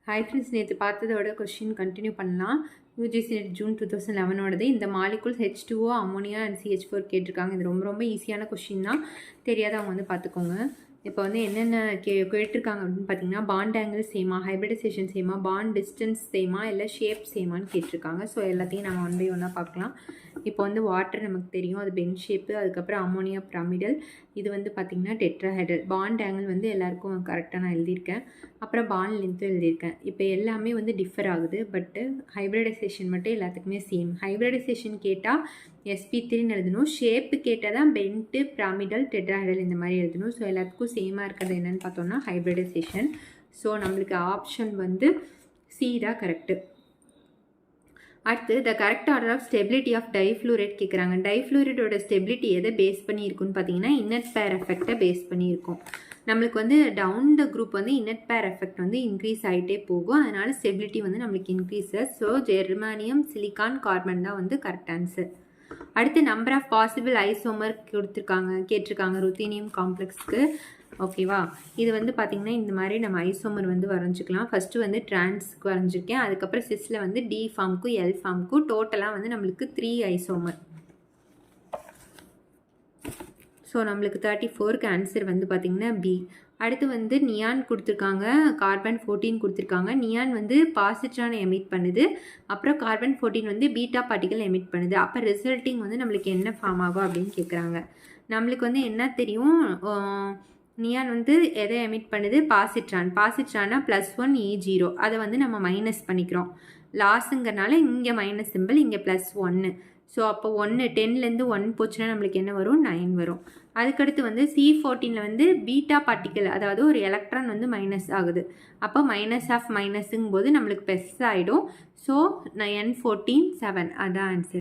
Hi friends, நேற்று பார்த்ததோட question continue பண்ணலாம். UGC net June 2011 இந்த molecules H2O ammonia and CH4 கேட்டிருக்காங்க. இது ரொம்ப ஈஸியான கொஸ்டின் தான். தெரியாதவங்க வந்து பார்த்துக்கோங்க. இப்போ வந்து என்னென்ன கேட்டிருக்காங்க அப்படின்னு பார்த்தீங்கன்னா, பாண்ட் ஆங்கிள் சேமா, ஹைப்ரிடைசேஷன் சேமா, பாண்ட் டிஸ்டன்ஸ் சேமா, இல்லை ஷேப் சேமான்னு கேட்டிருக்காங்க. ஸோ எல்லாத்தையும் நம்ம ஒன் பை ஒன்னாக பார்க்கலாம். இப்போ வந்து வாட்டர் நமக்கு தெரியும், அது பென் ஷேப்பு. அதுக்கப்புறம் அமோனியா பிரமிடல், இது வந்து பார்த்திங்கன்னா டெட்ராஹைட்ரல். பாண்ட் ஆங்கிள் வந்து எல்லாருக்கும் கரெக்டாக நான் எழுதியிருக்கேன். அப்புறம் பாண்ட் லென்த்தும் எழுதியிருக்கேன். இப்போ எல்லாமே வந்து டிஃபர் ஆகுது, பட்டு ஹைப்ரிடைசேஷன் மட்டும் எல்லாத்துக்குமே சேம். ஹைப்ரிடைசேஷன் கேட்டால் sp3ன்னு எழுதணும். ஷேப்பு கேட்டால் தான் பென்ட்டு, பிரமிடல், டெட்ராஹைட்ரல் இந்த மாதிரி எழுதணும். ஸோ எல்லாத்துக்கும் சேமாக இருக்கிறது என்னென்னு பார்த்தோம்னா ஹைப்ரிடைசேஷன். ஸோ நம்மளுக்கு ஆப்ஷன் வந்து சி தான் கரெக்டு. அடுத்து the correct order of stability of difluoride கேட்குறாங்க. டைஃப்ளூரைடோட ஸ்டெபிலிட்டி எதை பேஸ் பண்ணியிருக்குன்னு பார்த்தீங்கன்னா இன்னட் பேர் எஃபெக்டை பேஸ் பண்ணியிருக்கோம். நம்மளுக்கு வந்து டவுன் த குரூப் வந்து இன்னட் பேர் எஃபெக்ட் வந்து இன்க்ரீஸ் ஆகிட்டே போகும். அதனால ஸ்டெபிலிட்டி வந்து நம்மளுக்கு இன்க்ரீஸஸ். ஸோ ஜெர்மானியம், சிலிக்கான், கார்பன் தான் வந்து கரெக்ட் ஆன்சர். அடுத்து நம்பர் ஆஃப் பாசிபிள் ஐசோமர் கேட்டிருக்காங்க ருத்தீனியம் காம்ப்ளெக்ஸ்க்கு. ஓகேவா, இது வந்து பார்த்திங்கன்னா இந்த மாதிரி நம்ம ஐசோமர் வந்து வரைஞ்சிக்கலாம். ஃபஸ்ட்டு வந்து டிரான்ஸ்க்கு வரைஞ்சிருக்கேன். அதுக்கப்புறம் சிஸ்ல வந்து டி ஃபார்முக்கும் எல் ஃபார்முக்கும் டோட்டலாக வந்து நம்மளுக்கு 3 ஐசோமர். ஸோ நம்மளுக்கு 34க்கு ஆன்சர் வந்து பார்த்திங்கன்னா பி. அடுத்து வந்து நியான் கொடுத்துருக்காங்க, கார்பன் 14 கொடுத்துருக்காங்க. நியான் வந்து பாசிட்ரானை எமிட் பண்ணுது, அப்புறம் கார்பன் 14 வந்து பீட்டா பார்ட்டிகல் எமிட் பண்ணுது. அப்போ ரிசல்ட்டிங் வந்து நம்மளுக்கு என்ன ஃபார்ம் ஆகும் அப்படின்னு கேட்குறாங்க. நம்மளுக்கு வந்து என்ன தெரியும், நியான் வந்து எதை எமிட் பண்ணுது, பாசிட்ரானா +1 E0. அதை வந்து நம்ம மைனஸ் பண்ணிக்கிறோம். லாஸுங்கிறனால இங்கே மைனஸ் சிம்பிள், இங்கே +1. ஸோ அப்போ 10லேருந்து 1 போச்சுன்னா நம்மளுக்கு என்ன வரும், 9 வரும். அதுக்கடுத்து வந்து C14 வந்து பீட்டா பார்ட்டிக்கல், அதாவது ஒரு எலக்ட்ரான் வந்து மைனஸ் ஆகுது. அப்போ மைனஸ் ஆஃப் மைனஸுங்கும் போது நம்மளுக்கு ப்ளஸ் ஆகிடும். ஸோ N14 7 அதான் ஆன்சர்.